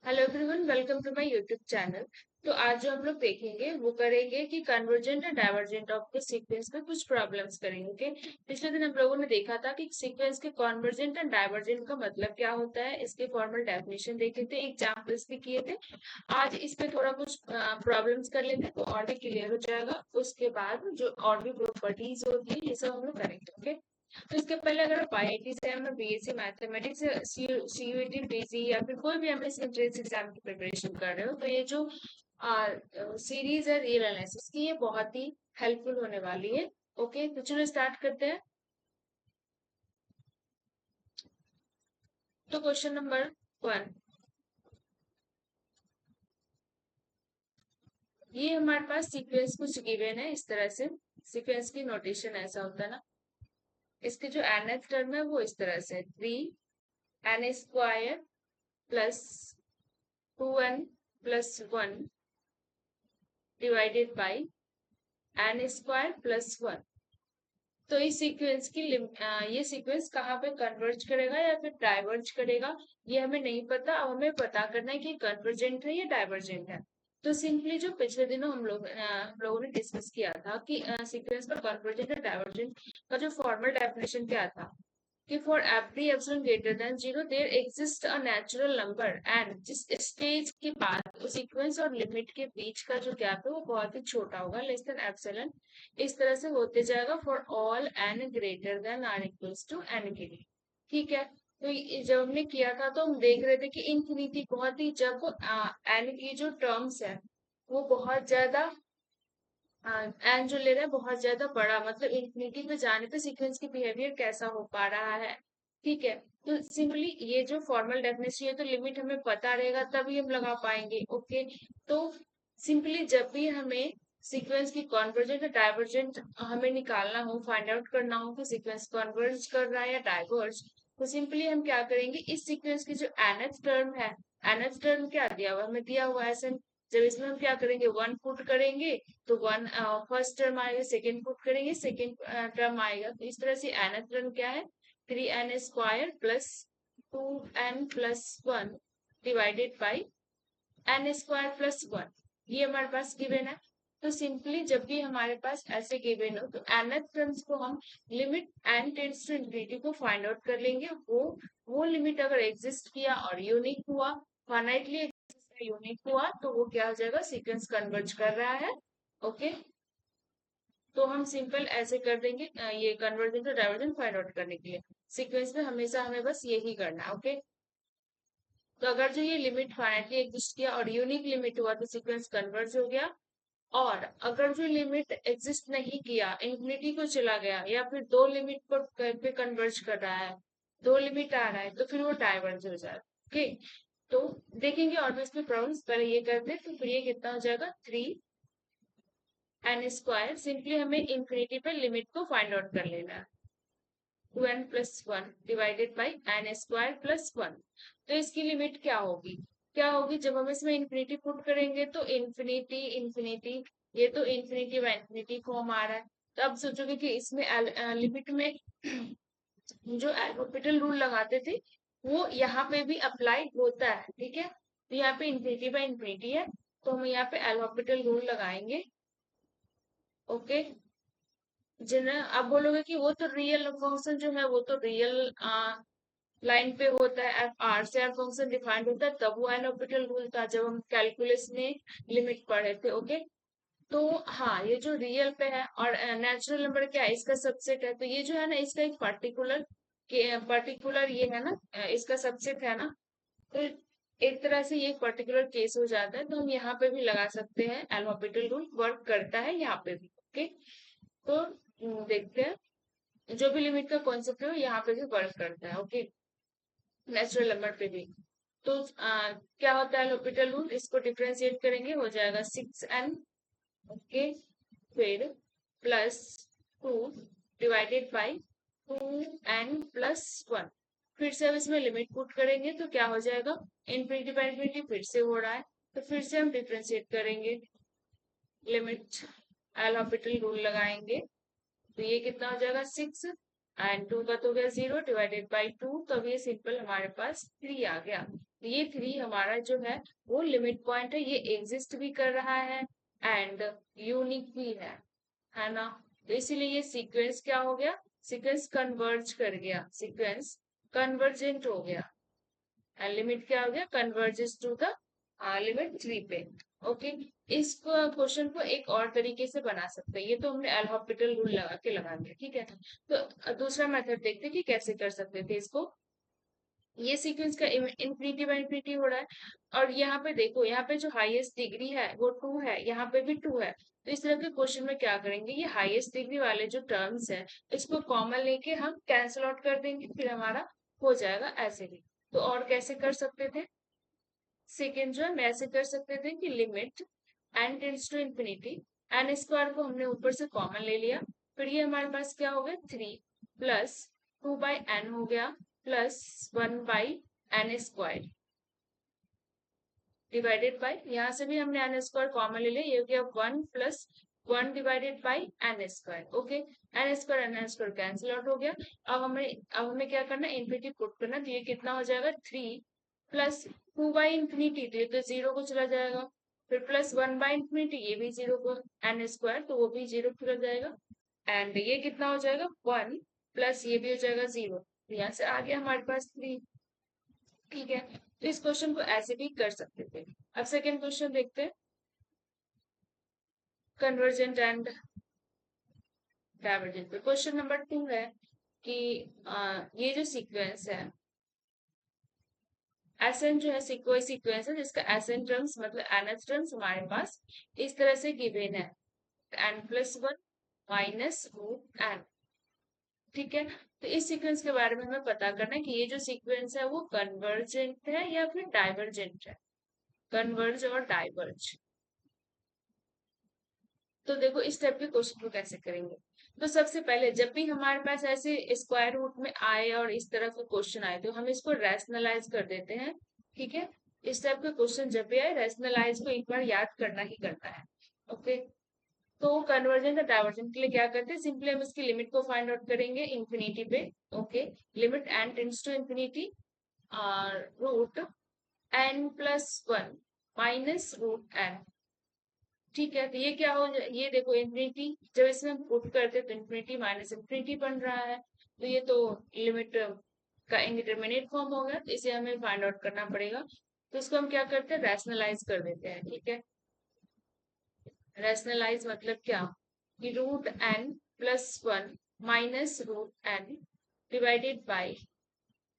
Hello everyone, welcome to my YouTube channel. तो आज जो हम लोग देखेंगे वो करेंगे कि कन्वर्जेंट और डाइवर्जेंट ऑफ के सीक्वेंस में कुछ प्रॉब्लम्स करेंगे। ओके, पिछले दिन हम लोगों ने देखा था कि सीक्वेंस के कन्वर्जेंट और डाइवर्जेंट का मतलब क्या होता है, इसके फॉर्मल डेफिनेशन देखे थे, एग्जाम्पल्स भी किए थे। आज इस पे थोड़ा कुछ प्रॉब्लम्स कर लेते हैं तो और भी क्लियर हो जाएगा। उसके बाद जो और भी प्रॉपर्टीज होती है ये सब हम लोग करेंगे। ओके, तो इसके पहले अगर आप आईआईटी से हम बीएससी मैथमेटिक्स सीयूईटी पीजी या फिर कोई भी एमएससी एंट्रेंस एग्जाम की प्रिपरेशन कर रहे हो तो ये जो सीरीज है रियल एनालिसिस की, ये बहुत ही हेल्पफुल होने वाली है। ओके, तो चलो स्टार्ट करते हैं। तो क्वेश्चन नंबर 1, ये हमारे पास सीक्वेंस कुछ गिवन है इस तरह से। सीक्वेंस की नोटेशन ऐसा होता है ना, इसके जो nth टर्म है वो इस तरह से 3n² plus 2n+1 divided by n² + 1। तो इस सीक्वेंस की ये सीक्वेंस कहाँ पे कन्वर्ज करेगा या फिर डाइवर्ज करेगा, ये हमें नहीं पता। अब हमें पता करना है कि कन्वर्जेंट है या डाइवर्जेंट है। तो सिंपली जो पिछले दिनों हम लोगों ने डिस्कस किया था कि सीक्वेंस का कन्वर्जेंट और डाइवर्जेंट का जो फॉर्मल डेफिनेशन क्या था कि for every epsilon greater than 0 there exist a natural number, and जिस स्टेज के बाद उस सीक्वेंस और लिमिट के बीच का जो गैप है वो बहुत ही छोटा होगा, लेस देन एप्सिलॉन। इस तरह से होते जाएगा for all n greater than or equals to n के लिए। ठीक है, तो जब हमने किया था तो हम देख रहे थे कि इंफिनिटी बहुत ही, जब एन की जो टर्म्स है वो बहुत ज्यादा, एन जो ले रहा है बहुत ज्यादा बड़ा, मतलब इंफिनिटी पे जाने पे सीक्वेंस की बिहेवियर कैसा हो पा रहा है। ठीक है, तो सिंपली ये जो फॉर्मल डेफिनेशन है तो लिमिट हमें पता रहेगा तभी हम लगा पाएंगे। ओके, तो सिंपली जब भी हमें सीक्वेंस की कॉन्वर्जेंट या डाइवर्जेंट हमें निकालना हो, फाइंड आउट करना हो कि सीक्वेंस कॉन्वर्ज कर रहा है या डाइवर्ज, तो सिंपली हम क्या करेंगे, इस सीक्वेंस की जो nth टर्म है, nth टर्म क्या दिया हुआ है? हमें दिया हुआ है ऐसे, जब इसमें हम क्या करेंगे, वन पुट करेंगे तो वन फर्स्ट टर्म आएगा, सेकेंड पुट करेंगे सेकेंड टर्म आएगा। तो इस तरह से nth टर्म क्या है, 3n² plus 2n+1 divided by n² + 1। ये हमारे पास गिवन है। तो सिंपली जब भी हमारे पास ऐसे गिवन हो तो nth टर्म्स को हम limit n tends to infinity को फाइंड आउट कर लेंगे। वो लिमिट अगर एग्जिस्ट किया और यूनिक हुआ, फाइनाइटली यूनिक हुआ, तो वो क्या हो जाएगा, सीक्वेंस कन्वर्ज कर रहा है। ओके, तो हम सिंपल ऐसे कर देंगे। ये कन्वर्जेंट और डाइवर्जेंट फाइंड आउट करने के लिए सीक्वेंस में हमेशा हमें बस यही करना है। ओके, तो अगर जो ये लिमिट फाइनाइटली एग्जिस्ट किया और यूनिक लिमिट हुआ तो सीक्वेंस कन्वर्ज हो गया। और अगर जो लिमिट एग्जिस्ट नहीं किया, इंफिनिटी को चला गया या फिर दो लिमिट पर पे कन्वर्ज कर रहा है, दो लिमिट आ रहा है, तो फिर वो डाइवर्ज हो जाए। ओके, तो देखेंगे और भी इसमें प्रॉब्लम्स, पहले ये करते हैं। तो फिर ये कितना हो जाएगा, 3n²। सिंपली हमें इंफिनिटी पे लिमिट को फाइंड आउट कर लेना है, 2n+1 डिवाइडेड बाई n² + 1। तो इसकी लिमिट क्या होगी जब हम इसमें इंफिनिटी पुट करेंगे, तो इंफिनिटी इंफिनिटी, ये तो इंफिनिटी बाय इंफिनिटी फॉर्म आ रहा है। तो अब सोचोगे कि इसमें लिमिट में जो एल'होपिटल रूल लगाते थे वो यहाँ पे भी अप्लाई होता है। ठीक है, तो यहाँ पे इंफिनिटी बाय इंफिनिटी है, तो हम यहाँ पे एल'होपिटल रूल लगाएंगे। ओके, जिन्हें आप बोलोगे कि वो तो रियल फंक्शन जो है वो तो रियल लाइन पे होता है, आर से आर फंक्शन डिफाइंड होता है, तब वो एल'होपिटल रूल था जब हम कैलकुलस में लिमिट पढ़े थे। ओके, तो हाँ, ये जो रियल पे है और नेचुरल नंबर क्या है, इसका सबसेट है, तो ये जो है ना इसका एक पर्टिकुलर ये है ना, इसका सबसेट है ना। तो एक तरह से ये पर्टिकुलर केस हो जाता है, तो हम यहाँ पे भी लगा सकते हैं, एल'होपिटल रूल वर्क करता है यहाँ पे भी। ओके, तो देखते हैं, जो भी लिमिट का कॉन्सेप्ट है वो यहाँ पे भी वर्क करता है। ओके, नेचुरल नंबर पे भी। तो क्या होता है एल'होपिटल रूल, इसको डिफरेंशिएट करेंगे, हो जाएगा 6n। ओके, फिर +2 डिवाइडेड बाई 2n+1। फिर से अब इसमें लिमिट पुट करेंगे तो क्या हो जाएगा, इंफिनिटी बाई इंफिनिटी फिर से हो रहा है, तो फिर से हम डिफरेंशिएट करेंगे, लिमिट एल'होपिटल रूल लगाएंगे। तो ये कितना हो जाएगा, 6 एंड 2 का तो हो गया 0 डिवाइडेड बाई 2, तो अब ये सिंपल हमारे पास 3 आ गया। ये 3 हमारा जो है वो लिमिट पॉइंट है, ये एग्जिस्ट भी कर रहा है एंड यूनिक भी है ना। तो इसीलिए ये सीक्वेंस क्या हो गया, सीक्वेंस कन्वर्ज कर गया, सीक्वेंस कन्वर्जेंट हो गया एंड लिमिट क्या हो गया, कन्वर्जेस टू द लिमिट 3 पे। ओके, इस क्वेश्चन को एक और तरीके से बना सकते हैं, ये तो हमने एल्होपिटल रूल लगा के लगा दिया, ठीक है। तो दूसरा मेथड देखते हैं कि कैसे कर सकते थे इसको। ये सीक्वेंस का इन्फिनिटी बाय इन्फिनिटी हो रहा है, और यहाँ पे देखो, यहाँ पे जो हाईएस्ट डिग्री है वो 2 है, यहाँ पे भी 2 है। तो इस तरह के क्वेश्चन में क्या करेंगे, ये हाईएस्ट डिग्री वाले जो टर्म्स है इसको कॉमन लेके हम कैंसिल आउट कर देंगे, फिर हमारा हो जाएगा ऐसे भी। तो और कैसे कर सकते थे, सेकेंड जो है मैं ऐसे कर सकते थे कि limit N tends to infinity, n square को हमने ऊपर से कॉमन ले लिया, फिर ये हमारे पास क्या हो गया 3 प्लस 2 बाई एन हो गया plus 1 by n square divided by, यहाँ से भी हमने एन स्क्वायर कॉमन ले लिया, ये हो गया 1 plus 1 divided by n square. Okay, n square cancel out हो गया। अब हमें क्या करना है, इन्फिनिटी पुट करना, तो ये कितना हो जाएगा 3 प्लस 2 बाई इन्फिनिटी, तो ये तो 0 को चला जाएगा, फिर प्लस 1 बाई इन्फिनिटी, ये भी 0 को, एन स्क्वायर तो वो भी 0 चला जाएगा, एंड ये कितना हो जाएगा 1 प्लस ये भी हो जाएगा 0, तो यहाँ से आ गया हमारे पास 3। ठीक है, तो इस क्वेश्चन को ऐसे भी कर सकते थे। अब सेकेंड क्वेश्चन देखते हैं, कन्वर्जेंट एंड डाइवर्जेंट पे। क्वेश्चन नंबर 2 है कि ये जो सीक्वेंस है, एसएन जो है कोई सीक्वेंस है जिसका एसएन टर्म्स मतलब nth टर्म्स हमारे पास इस तरह से गिवन है, n+1 माइनस रूट एन। ठीक है, तो इस सीक्वेंस के बारे में हमें पता करना है कि ये जो सीक्वेंस है वो कन्वर्जेंट है या फिर डाइवर्जेंट है, कन्वर्ज और डाइवर्ज। तो देखो इस टाइप के क्वेश्चन को कैसे करेंगे। तो सबसे पहले जब भी हमारे पास ऐसे स्क्वायर रूट में आए और इस तरह के क्वेश्चन आए तो हम इसको रैशनलाइज कर देते हैं। ठीक है, इस टाइप के क्वेश्चन जब भी आए रैशनलाइज को एक बार याद करना ही करना है। ओके, तो कन्वर्जेंट और डाइवर्जेंट के लिए क्या करते हैं, सिंपली हम इसकी लिमिट को फाइंड आउट करेंगे इंफिनिटी पे। Okay, limit N tends to infinity root n+1 minus root n. ठीक है, तो ये क्या हो जाए, ये देखो इन्फिनिटी जब इसमें हम पुट करते हैं तो इन्फिनिटी माइनस इन्फिनिटी बन रहा है, तो ये तो लिमिट का इंडिटरमिनेट फॉर्म हो गया, तो इसे हमें फाइंड आउट करना पड़ेगा। तो इसको हम क्या करते हैं, रैशनलाइज कर देते हैं। ठीक है, रैशनलाइज मतलब क्या, कि root n+1 minus root n divided by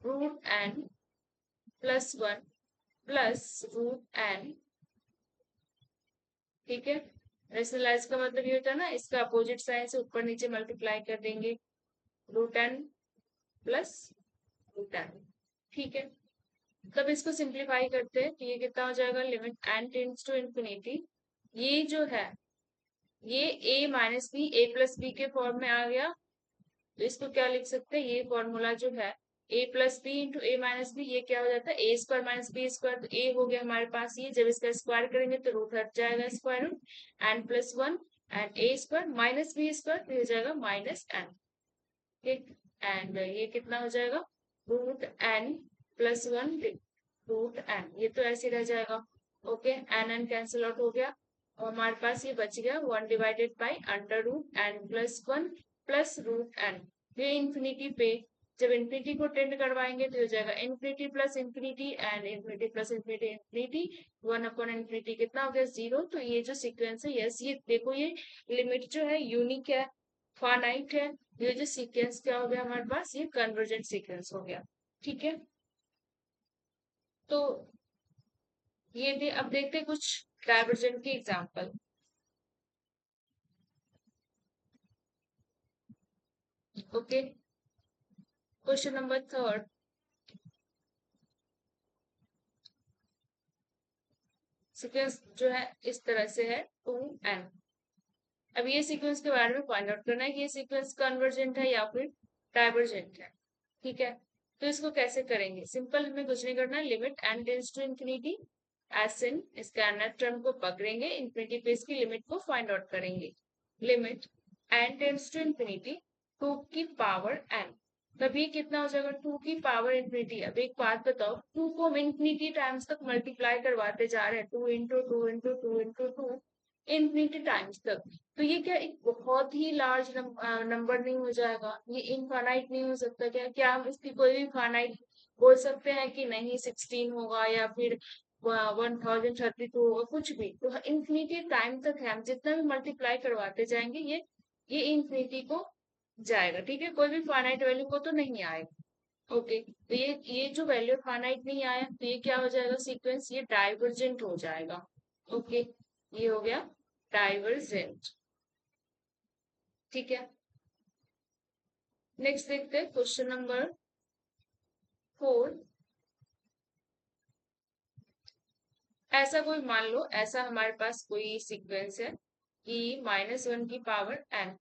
root n+1 plus root n. ठीक है, रैशनलाइज का मतलब ये होता है ना, इसका अपोजिट साइन से ऊपर नीचे मल्टीप्लाई कर देंगे, root n plus root n. ठीक है, तब इसको सिंप्लीफाई करते हैं तो ये कितना हो जाएगा, limit N tends to infinity, ये जो है ये a minus b a plus b के फॉर्म में आ गया, तो इसको क्या लिख सकते हैं, ये फॉर्मूला जो है a+b × a-b, ये क्या हो जाता है a² माइनस बी स्क्वायर, तो a हो गया हमारे पास, ये जब इसका स्क्वायर करेंगे तो रूट हट जाएगा, square root n+1 and a² minus b square, तो हो जाएगा माइनस n। ठीक, एंड ये कितना हो जाएगा, रूट n+1 रूट n, ये तो ऐसे रह जाएगा। ओके, n कैंसिल आउट हो गया और हमारे पास ये बच गया 1 divided by √n+1 plus root N. ये इंफिनिटी पे जब इंफिनिटी को टेंड करवाएंगे तो हो जाएगा infinity plus infinity and infinity plus infinity infinity, 1/इंफिनिटी कितना हो गया 0। तो ये जो सीक्वेंस है, यस, ये देखो ये लिमिट जो है यूनिक है, फाइनाइट है, ये जो सीक्वेंस क्या हो गया हमारे पास, ये कन्वर्जेंट सीक्वेंस हो गया। ठीक है, तो ये थे, अब देखते हैं कुछ डाइवर्जेंट के example. Okay, question number 3 sequence जो है इस तरह से है 2n। अब ये सीक्वेंस के बारे में फाइंड आउट करना है कि ये सीक्वेंस कन्वर्जेंट है या फिर डाइवर्जेंट है। ठीक है, तो इसको कैसे करेंगे, सिंपल, हमें कुछ नहीं करना, limit n tends to infinity, S n इसका nth टर्म को पकड़ेंगे, इंफिनिटी पे इसकी लिमिट को फाइंड आउट करेंगे, limit n tends to infinity 2 की पावर n। तब ये कितना हो जाएगा, 2 की पावर इंफिनिटी। अब एक बात बताओ, 2 को हम इंफिनिटी टाइम्स तक मल्टीप्लाई करवाते जा रहे हैं, 2 into 2 into 2 into 2 infinity times तक। तो ये क्या एक बहुत ही लार्ज नंबर नहीं हो जाएगा? ये इनफाइनाइट नहीं हो सकता क्या? क्या हम इसकी कोई भी फाइनाइट बोल सकते हैं कि नहीं 16 होगा या फिर 1032 होगा, कुछ भी? तो इंफिनिटी टाइम तक है, हम जितना भी मल्टीप्लाई करवाते जाएंगे ये इंफिनिटी को जाएगा। ठीक है, कोई भी फाइनाइट वैल्यू को तो नहीं आएगा। ओके, तो ये जो वैल्यू फाइनाइट नहीं आया तो ये क्या हो जाएगा सीक्वेंस, ये डाइवर्जेंट हो जाएगा। ओके, ये हो गया डाइवर्जेंट। ठीक है, नेक्स्ट देखते हैं क्वेश्चन नंबर 4। ऐसा कोई मान लो, ऐसा हमारे पास कोई सीक्वेंस है कि -1 की पावर n,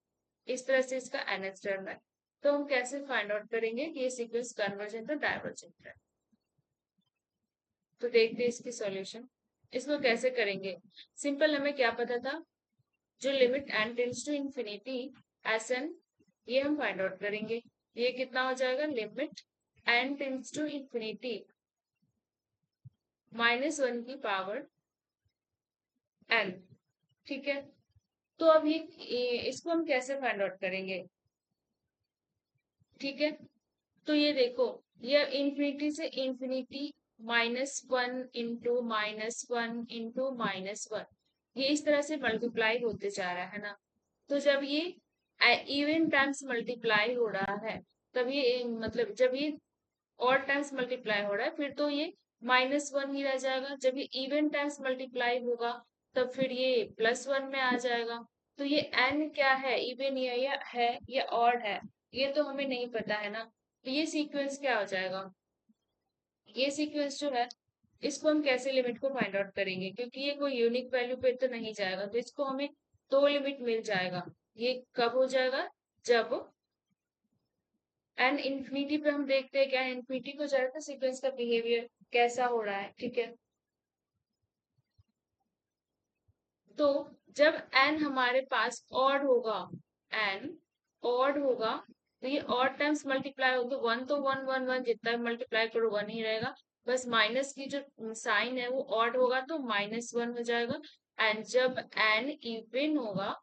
इस तरह से इसका nth टर्म है। तो हम कैसे फाइंड आउट करेंगे कि ये सीक्वेंस कन्वर्जेंट और डाइवर्जेंट है? तो देखते हैं इसकी सॉल्यूशन। इसको कैसे करेंगे? सिंपल, हमें क्या पता था, जो limit n tends to infinity S N, ये हम फाइंड आउट करेंगे। ये कितना हो जाएगा, limit n tends to infinity -1 की पावर n। ठीक है, तो अब इसको हम कैसे फाइंड आउट करेंगे? ठीक है, तो ये देखो, ये इंफिनिटी से इंफिनिटी -1 इंटू -1 इंटू -1, ये इस तरह से मल्टीप्लाई होते जा रहा है ना। तो जब ये इवन टाइम्स मल्टीप्लाई हो रहा है, तब ये मतलब जब ये ऑड टाइम्स मल्टीप्लाई हो रहा है फिर तो ये -1 ही रह जाएगा। जब ये इवन टाइम्स मल्टीप्लाई होगा तब फिर ये +1 में आ जाएगा। तो ये n क्या है, इवन या है या ऑड है, ये तो हमें नहीं पता है ना। तो ये सीक्वेंस क्या हो जाएगा, ये सीक्वेंस जो है, इसको हम कैसे लिमिट को फाइंड आउट करेंगे? क्योंकि ये कोई यूनिक वैल्यू पे तो नहीं जाएगा, तो इसको हमें दो लिमिट मिल जाएगा। ये कब हो जाएगा, जब एन इंफिनिटी पे हम देखते हैं क्या इंफिनिटी को जाएगा तो सीक्वेंस का बिहेवियर कैसा हो रहा है। ठीक है, तो जब एन हमारे पास ऑड होगा, एन ऑड होगा, तो ये ऑड टाइम्स मल्टीप्लाई होगा, वन तो वन वन वन, जितना भी मल्टीप्लाई करो वन ही रहेगा। बस माइनस की जो साइन है वो ऑड होगा तो -1 हो जाएगा। एंड जब एन इवन होगा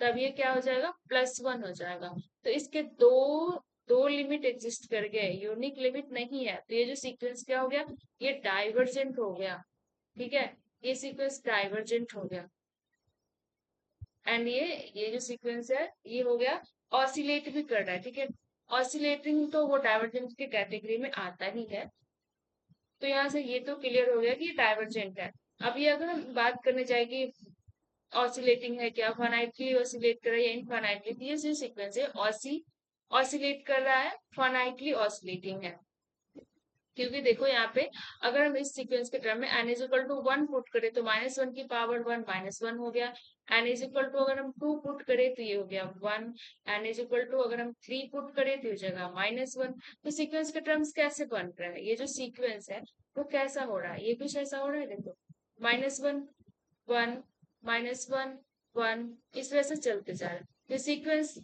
तब ये क्या हो जाएगा, +1 हो जाएगा। तो इसके दो दो लिमिट एग्जिस्ट कर गए, यूनिक लिमिट नहीं है। तो ये जो सीक्वेंस क्या हो गया, ये डाइवर्जेंट हो गया। ठीक है, ये सीक्वेंस डाइवर्जेंट हो गया। एंड ये जो सीक्वेंस है ये हो गया ऑसिलेट भी कर रहा है। ठीक है, ऑसिलेटिंग तो वो डाइवर्जेंस की कैटेगरी में आता ही है। तो यहाँ से ये तो क्लियर हो गया कि ये डाइवर्जेंट है। अब ये अगर हम बात करने जाएगी ऑसिलेटिंग है क्या, फाइनाइटली ऑसिलेट कर रहा है या इनफाइनाइटली, तो ये जो सीक्वेंस है ऑसिलेट कर रहा है, फाइनाइटली ऑसिलेटिंग है। क्योंकि देखो यहाँ पे, अगर हम इस सीक्वेंस के टर्म में n=1 पुट करें तो -1 की पावर 1 -1 हो गया। अगर हम 2 पुट करें तो ये हो गया 1। अगर हम 3 पुट करें तो ये हो जाएगा -1। तो सीक्वेंस के टर्म्स कैसे बन रहा है, ये जो सीक्वेंस है वो कैसा हो रहा है, ये कुछ ऐसा हो रहा है, देखो -1 1 -1 1, इस तरह से चलते जा रहा है। तो सीक्वेंस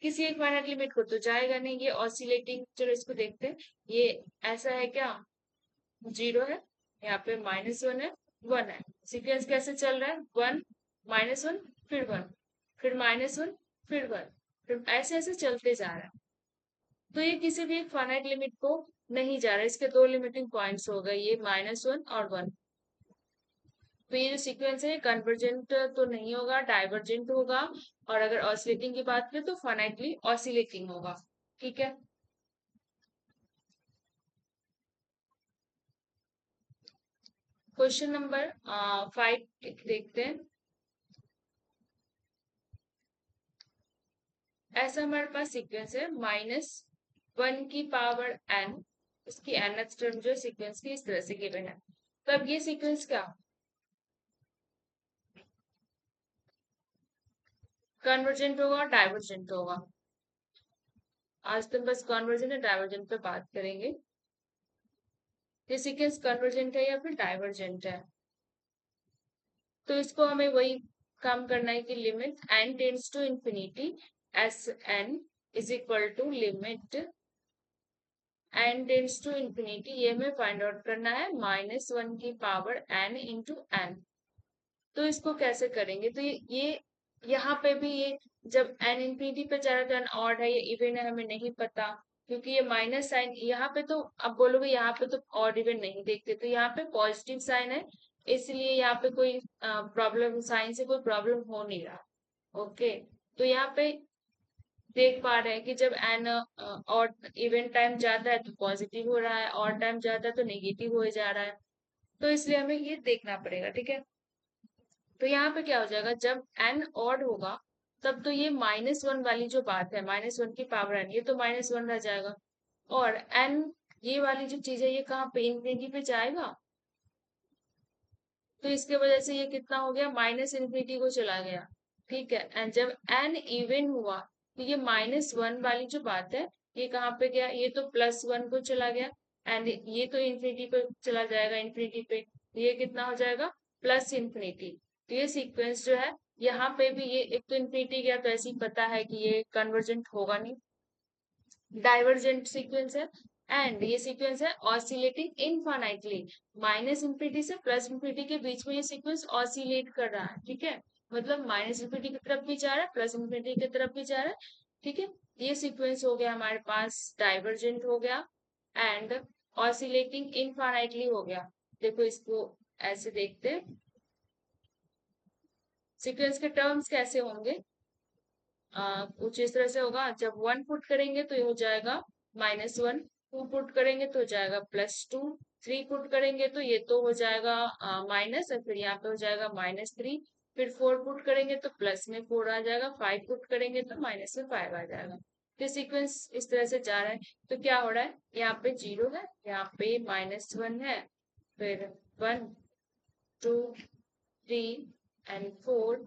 किसी एक फाइनाइट लिमिट को तो जाएगा नहीं, ये ऑसिलेटिंग। चलो इसको देखते हैं, ये ऐसा है क्या, 0 है, यहाँ पे -1 है, 1 है। सीक्वेंस कैसे चल रहा है, 1 -1 फिर 1 फिर -1 फिर 1, फिर ऐसे ऐसे चलते जा रहा है। तो ये किसी भी एक फाइनाइट लिमिट को नहीं जा रहा है, इसके दो लिमिटिंग पॉइंट्स हो गए, ये -1 और 1। तो ये जो सीक्वेंस है कन्वर्जेंट तो नहीं होगा, डाइवर्जेंट होगा। और अगर ऑसिलेटिंग की बात करें तो फाइनाइटली ऑसिलेटिंग होगा। ठीक है, क्वेश्चन नंबर 5 देखते हैं। ऐसा हमारे पास सीक्वेंस है -1 की पावर n, इसकी nth टर्म जो सीक्वेंस की इस तरह से गिवन है। तब ये सीक्वेंस क्या कन्वर्जेंट होगा, डाइवर्जेंट होगा? आज तो बस कन्वर्जेंट और डाइवर्जेंट पे बात करेंगे। ये सीक्वेंस कन्वर्जेंट है या फिर डाइवर्जेंट है? तो इसको हमें वही काम करना है कि limit n tends to infinity S N is equal to limit N tends to infinity, ये हमें फाइंड आउट करना है -1 की पावर एन इंटू एन। तो इसको कैसे करेंगे? तो ये यहाँ पे भी ये जब एन इंफिनिटी पे जा रहा है तो एन ऑड है, ये इवन है, हमें नहीं पता, क्योंकि ये माइनस साइन यहाँ पे, तो अब बोलोगे यहाँ पे तो ऑड इवन नहीं देखते, तो यहाँ पे पॉजिटिव साइन है, इसलिए यहाँ पे कोई प्रॉब्लम, साइन से कोई प्रॉब्लम हो नहीं रहा। ओके, तो यहाँ पे देख पा रहे हैं कि जब एन और इवन टाइम जाता है तो पॉजिटिव हो रहा है, और टाइम जाता है तो नेगेटिव हो जा रहा है, तो इसलिए हमें ये देखना पड़ेगा। ठीक है, तो यहाँ पे क्या हो जाएगा, जब एन ऑड होगा तब तो ये -1 वाली जो बात है, -1 की पावर एन, ये तो -1 रह जाएगा, और एन ये वाली जो चीज है ये कहाँ पे, इंफिनिटी पे जाएगा, तो इसके वजह से ये कितना हो गया, माइनस इंफिनिटी को चला गया। ठीक है, एंड जब एन इवन हुआ तो ये -1 वाली जो बात है ये कहाँ पे गया, ये तो +1 को चला गया, एंड ये तो इंफिनिटी पे चला जाएगा, इंफिनिटी पे, तो ये कितना हो जाएगा, प्लस इंफिनिटी। तो ये सीक्वेंस जो है यहाँ पे भी, ये एक तो इंफिनिटी गया तो ऐसे ही पता है कि ये कन्वर्जेंट होगा नहीं, डाइवर्जेंट सीक्वेंस है, एंड ये सीक्वेंस है ऑसिलेटिंग इनफाइनाइटली, माइनस इंफिनिटी से प्लस इंफिनिटी के बीच में ये सीक्वेंस ऑसिलेट कर रहा है। ठीक है, मतलब माइनस इंफिनिटी की तरफ भी जा रहा है, प्लस इंफिनिटी की तरफ भी जा रहा है। ठीक है, ये सीक्वेंस हो गया हमारे पास, डाइवर्जेंट हो गया, एंड ऑसिलेटिंग इनफाइनाइटली हो गया। देखो इसको ऐसे देखते हैं, सीक्वेंस के टर्म्स कैसे होंगे, कुछ इस तरह से होगा, जब 1 पुट करेंगे तो ये हो जाएगा -1, 2 पुट करेंगे तो हो जाएगा +2, 3 पुट करेंगे तो ये तो हो जाएगा माइनस, और फिर यहाँ पे हो जाएगा -3, फिर 4 पुट करेंगे तो प्लस में 4 आ जाएगा, 5 पुट करेंगे तो माइनस में 5 आ जाएगा। तो सीक्वेंस इस तरह से जा रहा है। तो क्या हो रहा है, यहाँ पे 0 है, यहाँ पे -1 है, फिर 1, 2, 3 एंड 4,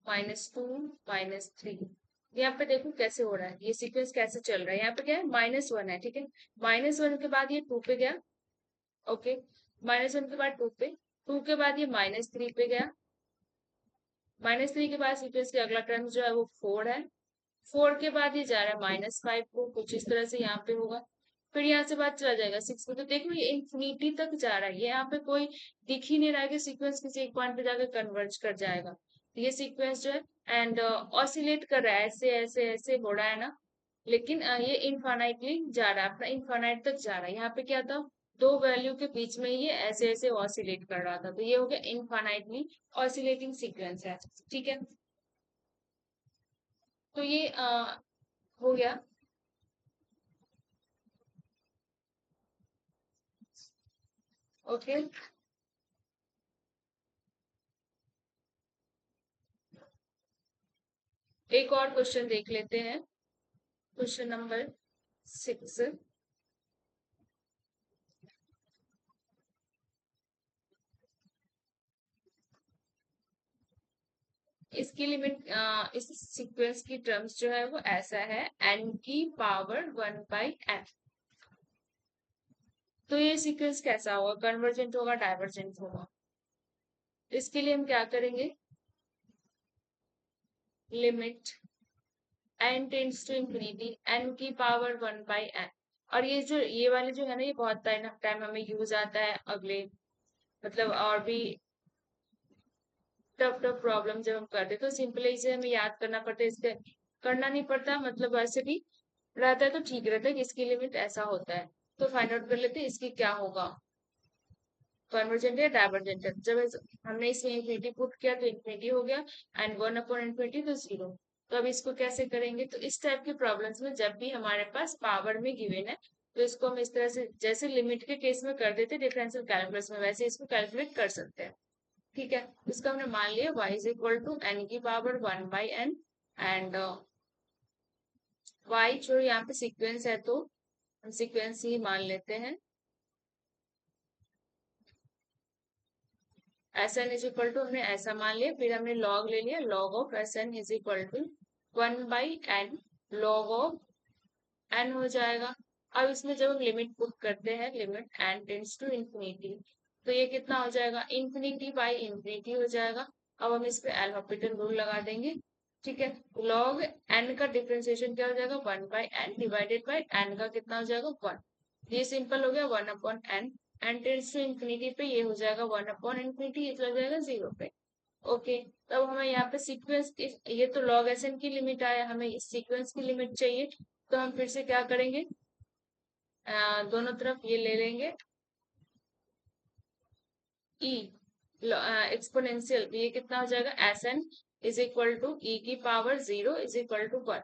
-2, -3। यहाँ पे देखो कैसे हो रहा है, ये सीक्वेंस कैसे चल रहा है, यहाँ पे क्या है, -1 है। ठीक है, -1 के बाद ये 2 पे गया, ओके, -1 के बाद 2 पे, 2 के बाद ये -3 पे गया, -3 के बाद सीक्वेंस के अगला टर्म जो है वो 4 है, 4 के बाद ये जा रहा है -5 को, कुछ इस तरह से यहाँ पे होगा, फिर यहाँ से बात चला जाएगा 6 पे। तो देखो ये इंफिनिटी तक जा रहा है, ये यहाँ पे कोई दिख ही नहीं रहा है कि सीक्वेंस किसी एक पॉइंट पे जाकर कन्वर्ज कर जाएगा। तो ये सीक्वेंस जो है एंड ऑसिलेट कर रहा है, ऐसे ऐसे ऐसे हो रहा है ना, लेकिन ये इनफाइनाइटली जा रहा है, अपना इनफाइनाइट तक जा रहा है। यहाँ पे क्या था, दो वैल्यू के बीच में ये ऐसे ऐसे ऑसिलेट कर रहा था, तो ये हो गया इनफाइनाइटली ऑसिलेटिंग सीक्वेंस है। ठीक है, तो ये हो गया। ओके, एक और क्वेश्चन देख लेते हैं, क्वेश्चन नंबर 6। इसकी लिमिट, इस सीक्वेंस की टर्म्स जो है वो ऐसा है, n की पावर 1/n। तो ये सीक्वेंस कैसा होगा, कन्वर्जेंट होगा, डाइवर्जेंट होगा? इसके लिए हम क्या करेंगे, limit n tends to infinity, n की पावर 1/n। और ये जो ये वाले जो है ना, ये बहुत टाइम हमें यूज आता है अगले, मतलब और भी टफ टफ प्रॉब्लम जब हम करते हैं तो सिंपली इसे हमें याद करना पड़ता है, इसके करना नहीं पड़ता, मतलब वैसे भी रहता है तो ठीक रहता है कि इसकी लिमिट ऐसा होता है। तो फाइंड आउट कर लेते हैं इसकी क्या होगा, कन्वर्जेंट या डाइवर्जेंट है। जब हमने इसमें इंफिनिटी पुट किया तो इंफिनिटी हो गया, एंड 1/इंफिनिटी तो 0। तो अब इसको कैसे करेंगे, तो इस टाइप की प्रॉब्लम्स में जब भी हमारे पास पावर में गिवन है तो इसको हम इस तरह से, जैसे लिमिट के केस में कर देते डिफरेंशियल कैलकुलस में, वैसे इसको कैलकुलेट कर सकते हैं। ठीक है, इसको हमने मान लिया y is equal to n की पावर 1/n, एंड y जो यहाँ पे सीक्वेंस है तो हम सीक्वेंस ही मान लेते हैं। S N is equal to, हमने ऐसा मान लिया, फिर हमने लॉग ले लिया, log of S N is equal to 1/n, log of n हो जाएगा। अब इसमें जब हम लिमिट पुट करते हैं, limit n tends to infinity, तो ये कितना हो जाएगा, इंफिनिटी बाई इंफिनिटी हो जाएगा। अब हम इस पे एल हॉपिटल रूल लगा देंगे, ठीक है। लॉग एन का डिफरेंशिएशन क्या हो जाएगा, 1/n डिवाइडेड बाय एन का कितना हो जाएगा, 1। ये सिंपल हो गया, 1/n। N tends to infinity पे ये हो जाएगा 1/infinity, ये चला जाएगा 0 पे। ओके, तब हमें यहाँ पे सीक्वेंस, ये तो लॉग एस एन की लिमिट आया, हमें इस सीक्वेंस की लिमिट चाहिए। तो हम फिर से क्या करेंगे, दोनों तरफ ये ले लेंगे ई एक्सपोनेंशियल, ये कितना हो जाएगा, S N is equal to e की पावर 0 इज इक्वल टू 1।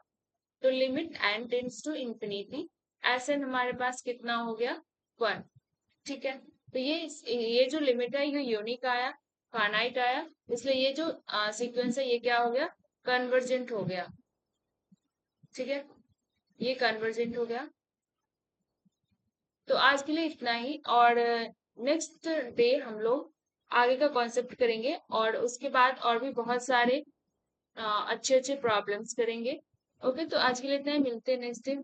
तो limit N tends to infinity, S N हमारे पास कितना हो गया, 1। ठीक है। तो ये जो लिमिट है ये यूनिक आया, फाइनाइट आया, इसलिए ये जो सीक्वेंस है ये क्या हो गया, कन्वर्जेंट हो गया। ठीक है, ये कन्वर्जेंट हो गया। तो आज के लिए इतना ही, और नेक्स्ट डे हम लोग आगे का कॉन्सेप्ट करेंगे, और उसके बाद और भी बहुत सारे अच्छे अच्छे प्रॉब्लम्स करेंगे। ओके, तो आज के लिए इतना ही, मिलते हैं नेक्स्ट दिन।